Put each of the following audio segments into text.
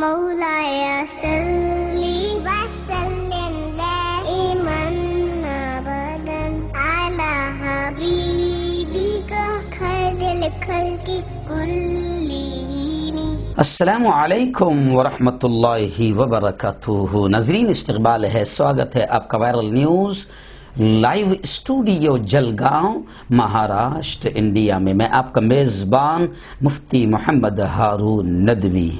مولاي صل وسلم دائما ابدا على حبيبك خير الخلق كلهم۔ السلام علیکم ورحمۃ اللہ وبرکاتہ۔ ناظرین، استقبال ہے، سواگت ہے آپ کا viral news live studio Jalgaon, Maharashtra, India میں آپ کا میزبان مفتی محمد ہارون ندوی۔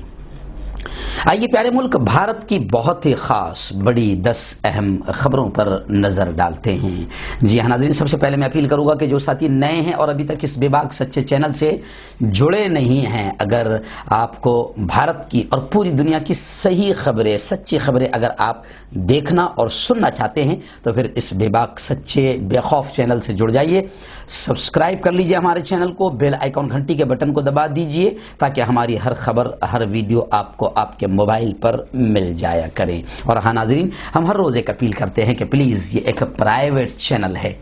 آئیے پیارے ملک بھارت کی بہت ہی خاص بڑی 10 اہم خبروں پر نظر ڈالتے ہیں۔ جی ہاں ناظرین، سب سے پہلے میں اپیل کروں گا کہ جو ساتھی نئے ہیں اور ابھی تک اس بے باک سچے چینل سے جڑے نہیں ہیں، اگر آپ کو بھارت کی اور پوری دنیا کی صحیح خبریں، سچی خبریں اگر آپ دیکھنا اور سننا چاہتے ہیں تو پھر اس بے باک سچے بے خوف چینل سے جڑ جائیے، سبسکرائب کر لیجئے ہمارے چینل کو، بیل آئیکن گھنٹی کے بٹن کو دبا دیجئے تاکہ ہماری ہر خبر، ہر ویڈیو آپ کو آپ کے موبائل پر مل جایا کریں۔ اور ہاں ناظرین، ہم ہر روز ایک اپیل کرتے ہیں کہ پلیز یہ ایک پرائیویٹ چینل ہے،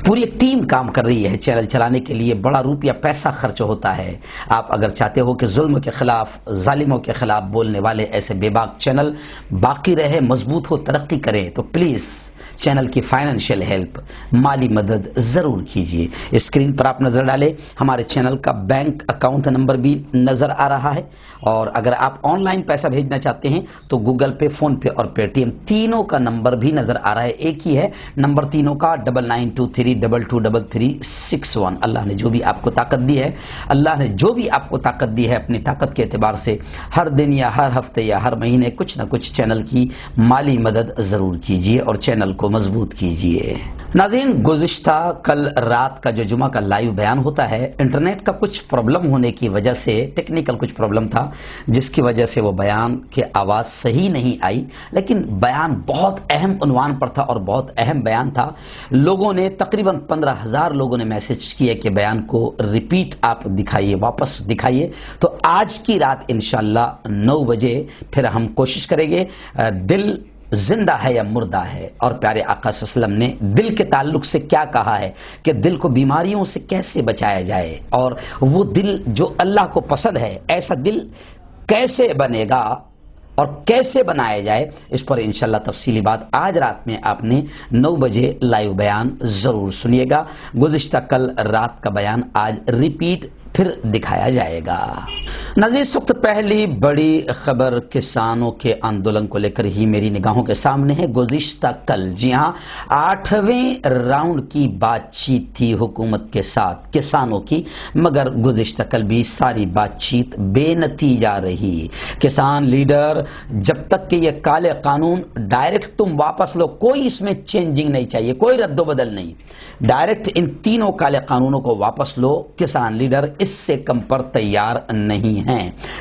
پوری ایک ٹیم کام کر رہی ہے، چینل چلانے کے لیے بڑا روپیہ پیسہ خرچ ہوتا ہے۔ آپ اگر چاہتے ہو کہ ظلم کے خلاف، ظالموں کے خلاف بولنے والے ایسے بے باک چینل باقی رہے، مضبوط ہو، ترقی کرے، تو پلیز چینل کی فائنینشیل ہیلپ، مالی مدد ضرور کیجیے۔ اسکرین پر آپ نظر ڈالیں، ہمارے چینل کا بینک اکاؤنٹ نمبر بھی نظر آ رہا ہے، اور اگر آپ آن لائن پیسہ بھیجنا چاہتے ہیں تو گوگل پے، فون پے اور پے ٹی ایم تینوں کا نمبر بھی نظر آ رہا ہے، ایک ہی ہے نمبر تینوں کا، 9923223361۔ اللہ نے جو بھی آپ کو طاقت دی ہے، اللہ نے جو بھی آپ کو طاقت دی ہے، اپنی طاقت کے اعتبار سے ہر دن یا ہر ہفتے یا ہر مہینے کچھ نہ کچھ چینل کی مالی مدد ضرور کیجیے اور چینل کو مضبوط کیجیے۔ ناظرین، گزشتہ کل رات کا جو جمعہ کا لائیو بیان ہوتا ہے، انٹرنیٹ کا کچھ پرابلم ہونے کی وجہ سے، ٹیکنیکل کچھ پرابلم تھا جس کی وجہ سے وہ بیان کی آواز صحیح نہیں آئی، لیکن بیان بہت اہم عنوان پر تھا اور بہت اہم بیان تھا۔ لوگوں نے تقریباً 15,000 لوگوں نے میسج کیا کہ بیان کو ریپیٹ آپ دکھائیے، واپس دکھائیے۔ تو آج کی رات انشاءاللہ 9 بجے پھر ہم کوشش کریں گے۔ دل زندہ ہے یا مردہ ہے، اور پیارے آقا صلی اللہ علیہ وسلم نے دل کے تعلق سے کیا کہا ہے کہ دل کو بیماریوں سے کیسے بچایا جائے، اور وہ دل جو اللہ کو پسند ہے، ایسا دل کیسے بنے گا اور کیسے بنایا جائے، اس پر انشاءاللہ تفصیلی بات آج رات میں آپ نے 9 بجے لائیو بیان ضرور سنیے گا۔ گزشتہ کل رات کا بیان آج ریپیٹ پھر دکھایا جائے گا۔ ناظرین، اس وقت پہلی بڑی خبر کسانوں کے آندولن کو لے کر ہی میری نگاہوں کے سامنے ہے۔ گزشتہ کل، جی ہاں، 8ویں راؤنڈ کی بات چیت تھی حکومت کے ساتھ کسانوں کی، مگر گزشتہ کل بھی ساری بات چیت بے نتیجہ رہی۔ کسان لیڈر جب تک کہ یہ کالے قانون ڈائریکٹ تم واپس لو، کوئی اس میں چینجنگ نہیں چاہیے، کوئی رد و بدل نہیں، ڈائریکٹ ان تینوں کالے قانونوں کو واپس لو، کسان لیڈر اس سے کم پر تیار نہیں ہیں۔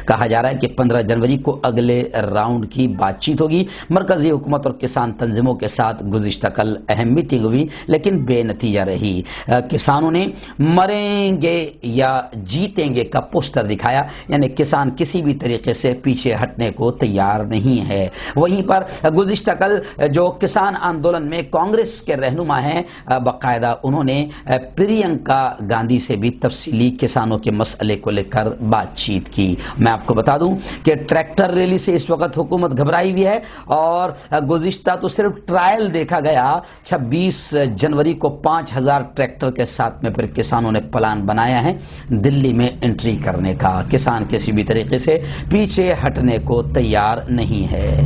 کہا جا رہا ہے کہ 15 جنوری کو اگلے راؤنڈ کی بات چیت ہوگی۔ مرکزی حکومت اور کسان تنظیموں کے ساتھ گزشتہ کل اہم میٹنگ ہوئی، لیکن بے نتیجہ رہی۔ کسانوں نے مریں گے یا جیتیں گے کا پوسٹر دکھایا، یعنی کسان کسی بھی طریقے سے پیچھے ہٹنے کو تیار نہیں ہے۔ وہیں پر گزشتہ کل جو کسان آندولن میں کانگریس کے رہنما ہیں، باقاعدہ انہوں نے پرینکا گاندھی سے بھی تفصیلی کسانوں کے مسئلے کو لے کر بات چیت کی۔ میں آپ کو بتا دوں کہ ٹریکٹر ریلی سے اس وقت حکومت گھبرائی ہوئی ہے، اور گزشتہ تو صرف ٹرائل دیکھا گیا، 26 جنوری کو 5000 ٹریکٹر کے ساتھ میں پھر کسانوں نے پلان بنایا ہے دلی میں انٹری کرنے کا۔ کسان کسی بھی طریقے سے پیچھے ہٹنے کو تیار نہیں ہے۔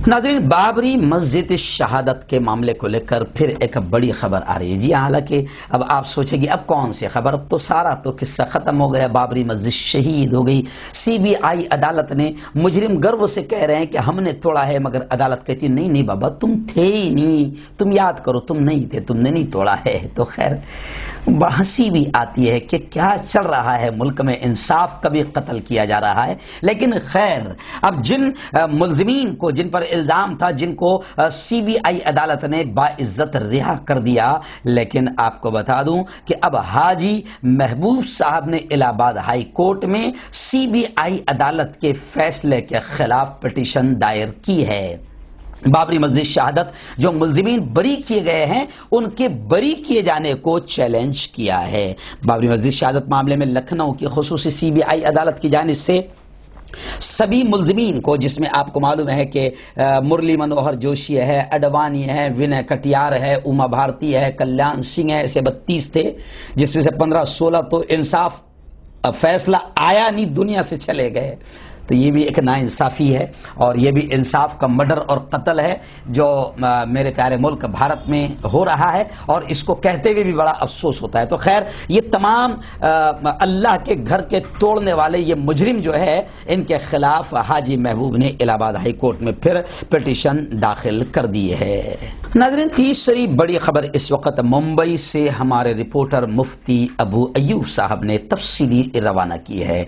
ناظرین، بابری مسجد شہادت کے معاملے کو لے کر پھر ایک بڑی خبر آ رہی ہے۔ جی حالانکہ اب آپ سوچیں گے اب کون سی خبر، اب تو سارا تو قصہ ختم ہو گیا، بابری مسجد شہید ہو گئی، CBI عدالت نے، مجرم گرو سے کہہ رہے ہیں کہ ہم نے توڑا ہے، مگر عدالت کہتی ہے نہیں بابا تم تھے ہی نہیں، تم یاد کرو تم نہیں تھے، تم نے نہیں توڑا ہے۔ تو خیر ہنسی بھی آتی ہے کہ کیا چل رہا ہے ملک میں، انصاف کا بھی قتل کیا جا رہا ہے۔ لیکن خیر، اب جن ملزمین کو، جن پر الزام تھا، جن کو CBI عدالت نے باعزت رہا کر دیا، لیکن آپ کو بتا دوں کہ اب حاجی محبوب صاحب نے الہ آباد ہائی کورٹ میں CBI عدالت کے فیصلے کے خلاف پٹیشن دائر کی ہے۔ بابری مسجد شہادت جو ملزمین بری کیے گئے ہیں، ان کے بری کیے جانے کو چیلنج کیا ہے۔ بابری مسجد شہادت معاملے میں لکھنؤ کی خصوصی CBI عدالت کی جانب سے سبھی ملزمین کو، جس میں آپ کو معلوم ہے کہ مرلی منوہر جوشی ہے، اڈوانی ہے، ونے کٹیار ہے، اما بھارتی ہے، کلیان سنگھ ہے، ایسے 32 تھے، جس میں سے 15-16 تو انصاف فیصلہ آیا نہیں، دنیا سے چلے گئے. تو یہ بھی ایک ناانصافی ہے، اور یہ بھی انصاف کا مرڈر اور قتل ہے جو میرے پیارے ملک بھارت میں ہو رہا ہے، اور اس کو کہتے ہوئے بھی بڑا افسوس ہوتا ہے. تو خیر، یہ تمام اللہ کے گھر کے توڑنے والے یہ مجرم جو ہے، ان کے خلاف حاجی محبوب نے الہ آباد ہائی کورٹ میں پھر پٹیشن داخل کر دی ہے. ناظرین، تیسری بڑی خبر اس وقت ممبئی سے ہمارے رپورٹر مفتی ابو ایوب صاحب نے تفصیلی روانہ کی ہے.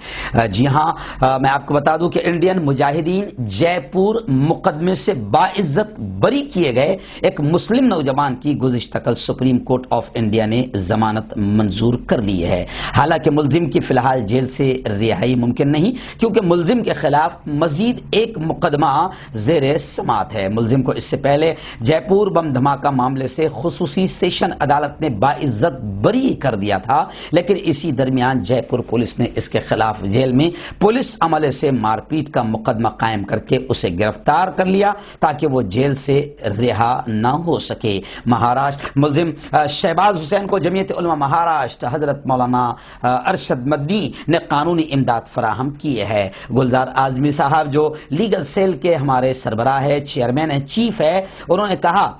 جی ہاں، میں آپ کو بتا دوں کہ انڈین مجاہدین جے پور مقدمے سے باعزت بری کیے گئے ایک مسلم نوجوان کی گزشتہ کل سپریم کورٹ آف انڈیا نے ضمانت منظور کر لی ہے. حالانکہ ملزم کی فی الحال جیل سے رہائی ممکن نہیں، کیونکہ ملزم کے خلاف مزید ایک مقدمہ زیر سماعت ہے. ملزم کو اس سے پہلے جے پور بم دھماکہ معاملے سے خصوصی سیشن عدالت نے باعزت بری کر دیا تھا، لیکن اسی درمیان جے پور پولیس نے اس کے خلاف جیل میں پولیس عملے سے مار پیٹ کا مقدمہ قائم کر کے اسے گرفتار کر لیا تاکہ وہ جیل سے رہا نہ ہو سکے. مہاراشٹر ملزم شہباز حسین کو جمعیت علماء مہاراشٹر حضرت مولانا ارشد مدنی نے قانونی امداد فراہم کی ہے. گلزار اعظمی صاحب جو لیگل سیل کے ہمارے سربراہ ہے، چیئرمین ہے، چیف ہے، انہوں نے کہا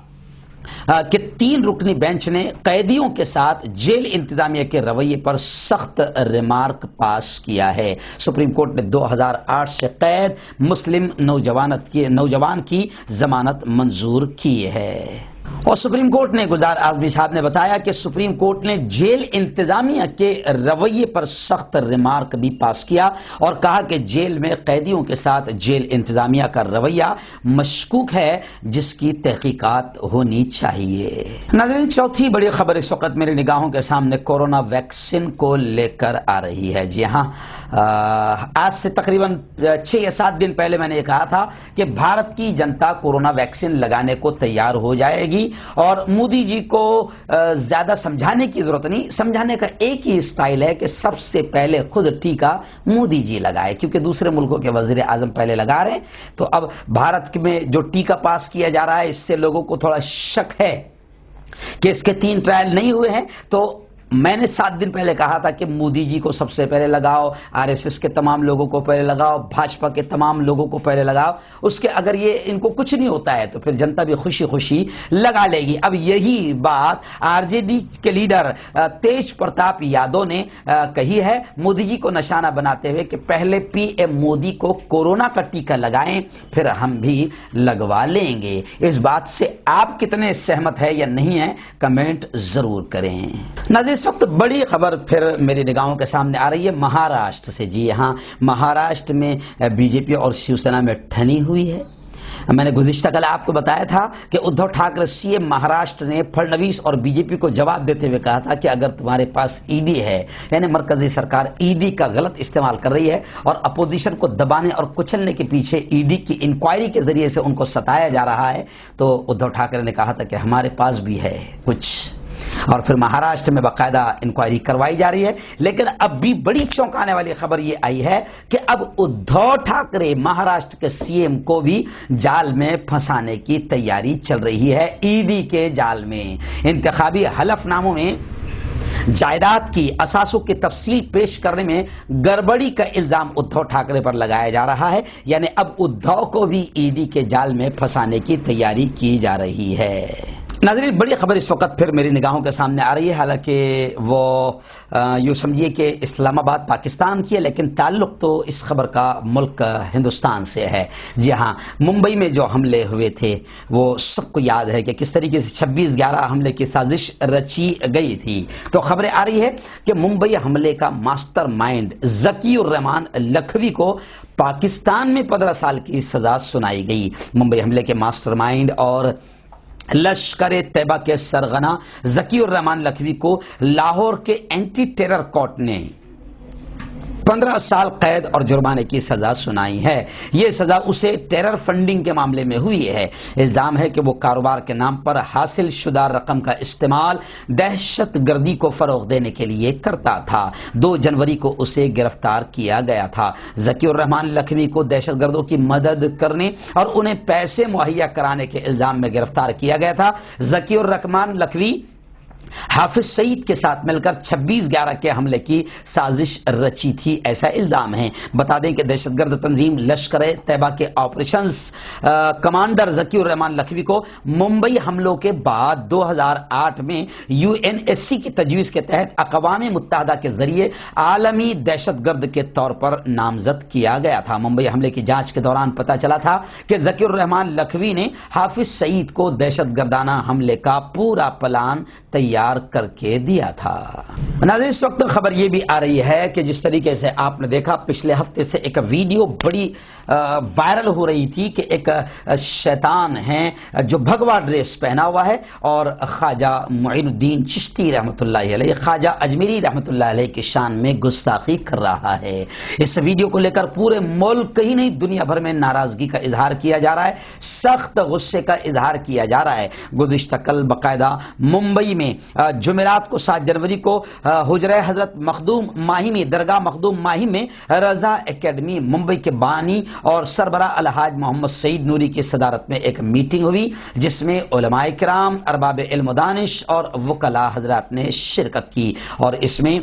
کہ 3 رکنی بینچ نے قیدیوں کے ساتھ جیل انتظامیہ کے رویے پر سخت ریمارک پاس کیا ہے. سپریم کورٹ نے 2008 سے قید مسلم نوجوان کی ضمانت منظور کی ہے. اور سپریم کورٹ نے، گلزار اعظمی صاحب نے بتایا کہ سپریم کورٹ نے جیل انتظامیہ کے رویے پر سخت ریمارک بھی پاس کیا اور کہا کہ جیل میں قیدیوں کے ساتھ جیل انتظامیہ کا رویہ مشکوک ہے، جس کی تحقیقات ہونی چاہیے. ناظرین، چوتھی بڑی خبر اس وقت میری نگاہوں کے سامنے کورونا ویکسین کو لے کر آ رہی ہے. جی ہاں، آج سے تقریباً 6 یا 7 دن پہلے میں نے یہ کہا تھا کہ بھارت کی جنتا کورونا ویکسین لگانے کو تیار ہو جائے گی، اور مودی جی کو زیادہ سمجھانے کی ضرورت نہیں. سمجھانے کا ایک ہی اسٹائل ہے کہ سب سے پہلے خود ٹیکہ مودی جی لگائے، کیونکہ دوسرے ملکوں کے وزیر اعظم پہلے لگا رہے ہیں. تو اب بھارت میں جو ٹیکہ پاس کیا جا رہا ہے، اس سے لوگوں کو تھوڑا شک ہے کہ اس کے 3 ٹرائل نہیں ہوئے ہیں. تو میں نے 7 دن پہلے کہا تھا کہ مودی جی کو سب سے پہلے لگاؤ، RSS کے تمام لوگوں کو پہلے لگاؤ، بھاجپا کے تمام لوگوں کو پہلے لگاؤ. اس کے اگر یہ ان کو کچھ نہیں ہوتا ہے تو پھر جنتا بھی خوشی خوشی لگا لے گی. اب یہی بات RJD کے لیڈر تیج پرتاپ یادو نے کہی ہے، مودی جی کو نشانہ بناتے ہوئے کہ پہلے PM مودی کو کورونا کا ٹیکہ لگائیں، پھر ہم بھی لگوا لیں گے. اس بات سے آپ کتنے سہمت ہے یا نہیں ہے، کمنٹ ضرور کریں. ناظرین، اس وقت بڑی خبر پھر میری نگاہوں کے سامنے آ رہی ہے مہاراشٹر سے. جی ہاں، مہاراشٹر میں BJP اور شیو سینا میں ٹھنی ہوئی ہے. میں نے گزشتہ کل آپ کو بتایا تھا کہ ادھو ٹھاکرے CM مہاراشٹر نے پھڑنویس اور BJP کو جواب دیتے ہوئے کہا تھا کہ اگر تمہارے پاس ED ہے، یعنی مرکزی سرکار ED کا غلط استعمال کر رہی ہے اور اپوزیشن کو دبانے اور کچلنے کے پیچھے ED کی انکوائری کے ذریعے سے ان کو ستایا جا رہا ہے، تو ادھو ٹھاکرے نے کہا تھا کہ ہمارے پاس بھی ہے کچھ. اور پھر مہاراشٹر میں باقاعدہ انکوائری کروائی جا رہی ہے. لیکن اب بھی بڑی چونکانے والی خبر یہ آئی ہے کہ اب ادھو ٹھاکرے مہاراشٹر کے CM کو بھی جال میں پھنسانے کی تیاری چل رہی ہے. ED کے جال میں انتخابی حلف ناموں میں جائیداد کی اثاثوں کی تفصیل پیش کرنے میں گڑبڑی کا الزام ادھو ٹھاکرے پر لگایا جا رہا ہے. یعنی اب ادھو کو بھی ED کے جال میں پھنسانے کی تیاری کی جا رہی ہے. ناظرین، بڑی خبر اس وقت پھر میری نگاہوں کے سامنے آ رہی ہے. حالانکہ وہ یوں سمجھیے کہ اسلام آباد پاکستان کی ہے، لیکن تعلق تو اس خبر کا ملک ہندوستان سے ہے. جی ہاں، ممبئی میں جو حملے ہوئے تھے وہ سب کو یاد ہے کہ کس طریقے سے 26/11 حملے کی سازش رچی گئی تھی. تو خبریں آ رہی ہے کہ ممبئی حملے کا ماسٹر مائنڈ ذکی الرحمان لکھوی کو پاکستان میں 15 سال کی سزا سنائی گئی. ممبئی حملے کے ماسٹر مائنڈ اور لشکر طیبہ کے سرغنہ ذکی الرحمان لکھوی کو لاہور کے اینٹی ٹیرر کورٹ نے 15 سال قید اور جرمانے کی سزا سنائی ہے۔ یہ سزا اسے ٹیرر فنڈنگ کے معاملے میں ہوئی ہے۔ الزام ہے کہ وہ کاروبار کے نام پر حاصل شدہ رقم کا استعمال دہشت گردی کو فروغ دینے کے لیے کرتا تھا۔ 2 جنوری کو اسے گرفتار کیا گیا تھا۔ ذکی الرحمان لکھوی کو دہشت گردوں کی مدد کرنے اور انہیں پیسے مہیا کرانے کے الزام میں گرفتار کیا گیا تھا۔ ذکی الرحمان لکھوی حافظ سعید کے ساتھ مل کر 26/11 کے حملے کی سازش رچی تھی، ایسا الزام ہے۔ بتا دیں کہ دہشت گرد تنظیم لشکر طیبہ کے آپریشنز کمانڈر ذکی الرحمان لکھوی کو ممبئی حملوں کے بعد 2008 میں UNSC کی تجویز کے تحت اقوام متحدہ کے ذریعے عالمی دہشت گرد کے طور پر نامزد کیا گیا تھا۔ ممبئی حملے کی جانچ کے دوران پتہ چلا تھا کہ ذکی الرحمان لکھوی نے حافظ سعید کو دہشت گردانہ حملے کا پورا پلان تیار کر کے دیا تھا۔ ناظرین، اس وقت خبر یہ بھی آ رہی ہے کہ جس طریقے سے آپ نے دیکھا پچھلے ہفتے سے ایک ویڈیو بڑی وائرل ہو رہی تھی کہ ایک شیطان ہے جو بھگوا ڈریس پہنا ہوا ہے اور خواجہ معین الدین چشتی رحمۃ اللہ علیہ، خواجہ اجمیری رحمۃ اللہ علیہ کی شان میں گستاخی کر رہا ہے۔ اس ویڈیو کو لے کر پورے ملک ہی نہیں دنیا بھر میں ناراضگی کا اظہار کیا جا رہا ہے، سخت غصے کا اظہار کیا جا رہا ہے۔ گزشتہ کل باقاعدہ ممبئی میں جمعرات کو 7 جنوری کو حجرہ حضرت مخدوم ماہی میں، درگاہ مخدوم ماہی میں رضا اکیڈمی ممبئی کے بانی اور سربراہ الحاج محمد سعید نوری کی صدارت میں ایک میٹنگ ہوئی، جس میں علماء کرام، ارباب علم و دانش اور وکلاء حضرات نے شرکت کی، اور اس میں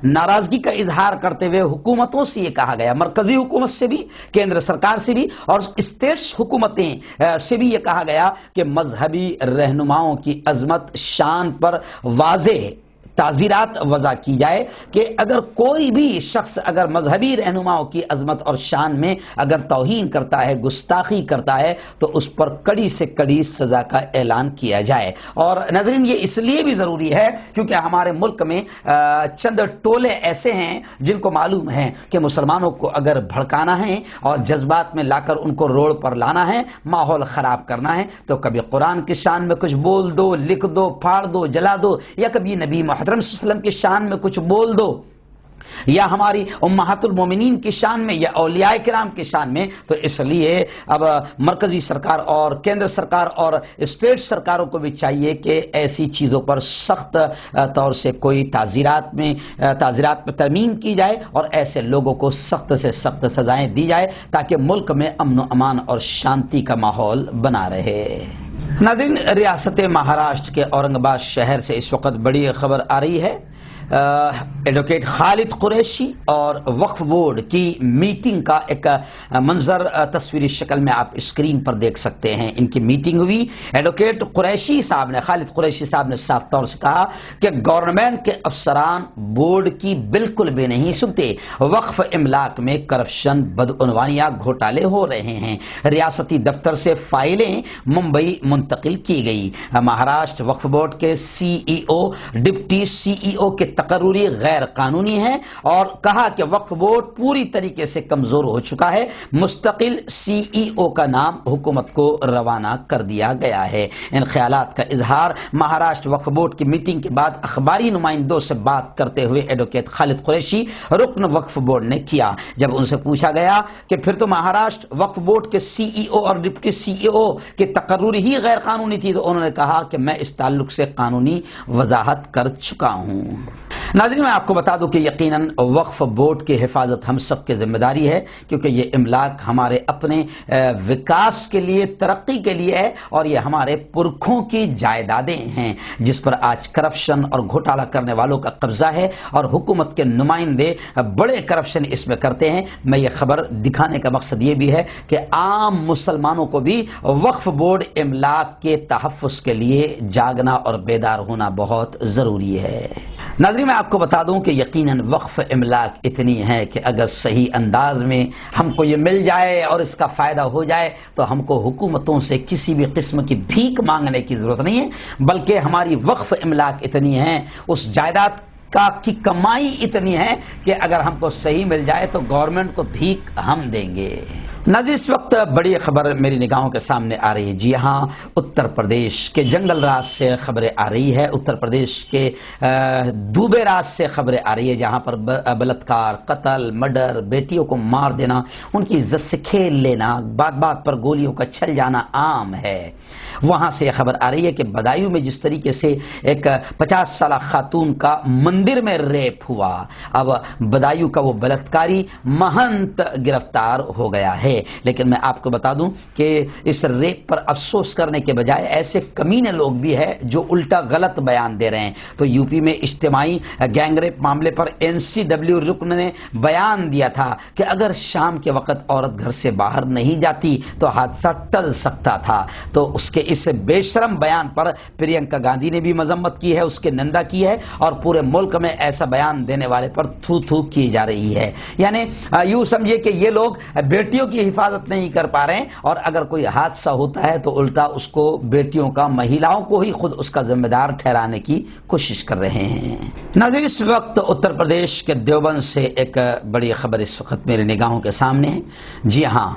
ناراضگی کا اظہار کرتے ہوئے حکومتوں سے یہ کہا گیا، مرکزی حکومت سے بھی، کیندر سرکار سے بھی اور اسٹیٹس حکومتیں سے بھی یہ کہا گیا کہ مذہبی رہنماؤں کی عظمت شان پر واضح تعزیرات وضع کی جائے کہ اگر کوئی بھی شخص اگر مذہبی رہنماؤں کی عظمت اور شان میں اگر توہین کرتا ہے، گستاخی کرتا ہے، تو اس پر کڑی سے کڑی سزا کا اعلان کیا جائے۔ اور ناظرین، یہ اس لیے بھی ضروری ہے کیونکہ ہمارے ملک میں چند ٹولے ایسے ہیں جن کو معلوم ہے کہ مسلمانوں کو اگر بھڑکانا ہے اور جذبات میں لا کر ان کو روڈ پر لانا ہے، ماحول خراب کرنا ہے، تو کبھی قرآن کی شان میں کچھ بول دو، لکھ دو، پھاڑ دو، جلا دو، یا کبھی نبی محترم صلی اللہ علیہ وسلم کی شان میں کچھ بول دو، یا ہماری امہات المومنین کی شان میں، یا اولیاء کرام کی شان میں۔ تو اس لیے اب مرکزی سرکار اور کیندر سرکار اور اسٹیٹ سرکاروں کو بھی چاہیے کہ ایسی چیزوں پر سخت طور سے کوئی تعزیرات میں ترمیم کی جائے اور ایسے لوگوں کو سخت سے سخت سزائیں دی جائے تاکہ ملک میں امن و امان اور شانتی کا ماحول بنا رہے۔ ناظرین، ریاست مہاراشٹر کے اورنگ آباد شہر سے اس وقت بڑی خبر آ رہی ہے۔ ایڈوکیٹ خالد قریشی اور وقف بورڈ کی میٹنگ کا ایک منظر تصویری شکل میں آپ اسکرین پر دیکھ سکتے ہیں۔ ان کی میٹنگ ہوئی، ایڈوکیٹ قریشی صاحب نے، خالد قریشی صاحب نے صاف طور سے کہا کہ گورنمنٹ کے افسران بورڈ کی بالکل بھی نہیں سنتے، وقف املاک میں کرپشن، بدعنوانیاں، گھوٹالے ہو رہے ہیں۔ ریاستی دفتر سے فائلیں ممبئی منتقل کی گئی۔ مہاراشٹر وقف بورڈ کے CEO، ڈپٹی CEO کے تقرری غیر قانونی ہے اور کہا کہ وقف بورڈ پوری طریقے سے کمزور ہو چکا ہے، مستقل CEO کا نام حکومت کو روانہ کر دیا گیا ہے۔ ان خیالات کا اظہار مہاراشٹر وقف بورڈ کی میٹنگ کے بعد اخباری نمائندوں سے بات کرتے ہوئے ایڈوکیٹ خالد قریشی، رکن وقف بورڈ نے کیا۔ جب ان سے پوچھا گیا کہ پھر تو مہاراشٹر وقف بورڈ کے CEO اور ڈپٹی CEO کی تقرری ہی غیر قانونی تھی، تو انہوں نے کہا کہ میں اس تعلق سے قانونی وضاحت کر چکا ہوں۔ ناظرین، میں آپ کو بتا دوں کہ یقیناً وقف بورڈ کی حفاظت ہم سب کی ذمہ داری ہے، کیونکہ یہ املاک ہمارے اپنے وکاس کے لیے، ترقی کے لیے ہے، اور یہ ہمارے پرکھوں کی جائیدادیں ہیں جس پر آج کرپشن اور گھوٹالہ کرنے والوں کا قبضہ ہے، اور حکومت کے نمائندے بڑے کرپشن اس میں کرتے ہیں۔ میں یہ خبر دکھانے کا مقصد یہ بھی ہے کہ عام مسلمانوں کو بھی وقف بورڈ املاک کے تحفظ کے لیے جاگنا اور بیدار ہونا بہت ضروری ہے۔ ناظرین، میں آپ کو بتا دوں کہ یقیناً وقف املاک اتنی ہے کہ اگر صحیح انداز میں ہم کو یہ مل جائے اور اس کا فائدہ ہو جائے تو ہم کو حکومتوں سے کسی بھی قسم کی بھیک مانگنے کی ضرورت نہیں ہے، بلکہ ہماری وقف املاک اتنی ہے، اس جائیداد کی کمائی اتنی ہے کہ اگر ہم کو صحیح مل جائے تو گورنمنٹ کو بھیک ہم دیں گے۔ ناظرین اس وقت بڑی خبر میری نگاہوں کے سامنے آ رہی ہے. جی ہاں، اتر پردیش کے جنگل راز سے خبریں آ رہی ہے، اتر پردیش کے دوبے راز سے خبریں آ رہی ہے، جہاں پر بلاత్కాر، قتل، مرڈر، بیٹیوں کو مار دینا، ان کی عزت سے کھیل لینا، بات بات پر گولیوں کا چھل جانا عام ہے. وہاں سے یہ خبر آ رہی ہے کہ بدایوں میں جس طریقے سے ایک 50 سالہ خاتون کا مندر میں ریپ ہوا، اب بدایوں کا وہ بلاత్కాری مہنت گرفتار ہو گیا ہے. لیکن میں آپ کو بتا دوں کہ اس ریپ پر افسوس کرنے کے بجائے ایسے کمینے لوگ بھی ہیں جو الٹا غلط بیان دے رہے ہیں. تو یو پی میں اجتماعی گینگ ریپ معاملے پر NCW رکن نے بیان دیا تھا کہ اگر شام کے وقت عورت گھر سے باہر نہیں جاتی تو حادثہ ٹل سکتا تھا. تو اس کے اس بے شرم بیان پر پرینکا گاندھی نے بھی مذمت کی ہے، اس کے نندا کی ہے، اور پورے ملک میں ایسا بیان دینے والے پر تھو تھو کی جا رہی ہے. یعنی یوں سمجھے کہ یہ لوگ بیٹیوں کی حفاظت نہیں کر پا رہے ہیں، اور اگر کوئی حادثہ ہوتا ہے تو الٹا اس کو بیٹیوں کا، مہیلاؤں کو ہی خود اس کا ذمہ دار ٹھہرانے کی کوشش کر رہے ہیں. ناظرین اس وقت اتر پردیش کے دیوبند سے ایک بڑی خبر اس وقت میرے نگاہوں کے سامنے ہے. جی ہاں،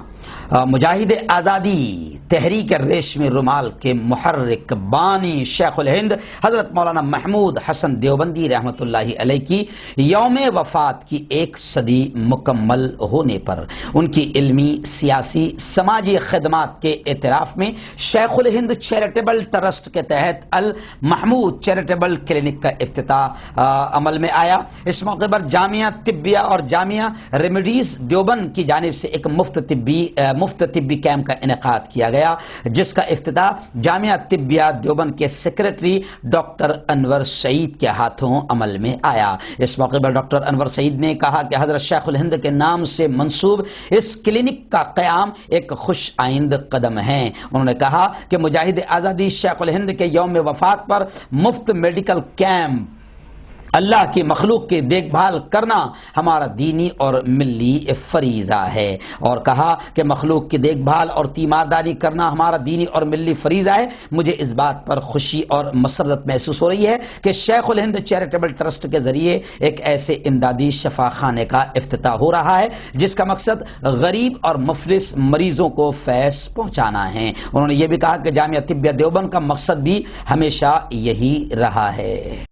مجاہد آزادی تحریک ریشمی رومال کے محرک بانی شیخ الہند حضرت مولانا محمود حسن دیوبندی رحمۃ اللہ علیہ کی یوم وفات کی 1 صدی مکمل ہونے پر ان کی علمی، سیاسی، سماجی خدمات کے اعتراف میں شیخ الہند چیریٹیبل ٹرسٹ کے تحت المحمود چیریٹیبل کلینک کا افتتاح عمل میں آیا. اس موقع پر جامعہ طبیہ اور جامعہ ریمیڈیز دیوبند کی جانب سے ایک مفت طبی کیمپ کا انعقاد کیا گیا، جس کا افتتاح جامعہ طبیہ دیوبند کے سیکریٹری ڈاکٹر انور سعید کے ہاتھوں عمل میں آیا. اس موقع پر ڈاکٹر انور سعید نے کہا کہ حضرت شیخ الہند کے نام سے منسوب اس کلینک کا قیام ایک خوش آئند قدم ہے. انہوں نے کہا کہ مجاہد آزادی شیخ الہند کے یوم وفات پر مفت میڈیکل کیمپ، اللہ کی مخلوق کی دیکھ بھال کرنا ہمارا دینی اور ملی فریضہ ہے، اور کہا کہ مخلوق کی دیکھ بھال اور تیمارداری کرنا ہمارا دینی اور ملی فریضہ ہے. مجھے اس بات پر خوشی اور مسرت محسوس ہو رہی ہے کہ شیخ الہند چیریٹیبل ٹرسٹ کے ذریعے ایک ایسے امدادی شفا خانے کا افتتاح ہو رہا ہے جس کا مقصد غریب اور مفلس مریضوں کو فیض پہنچانا ہے. انہوں نے یہ بھی کہا کہ جامعہ طبیہ دیوبند کا مقصد بھی ہمیشہ یہی رہا ہے.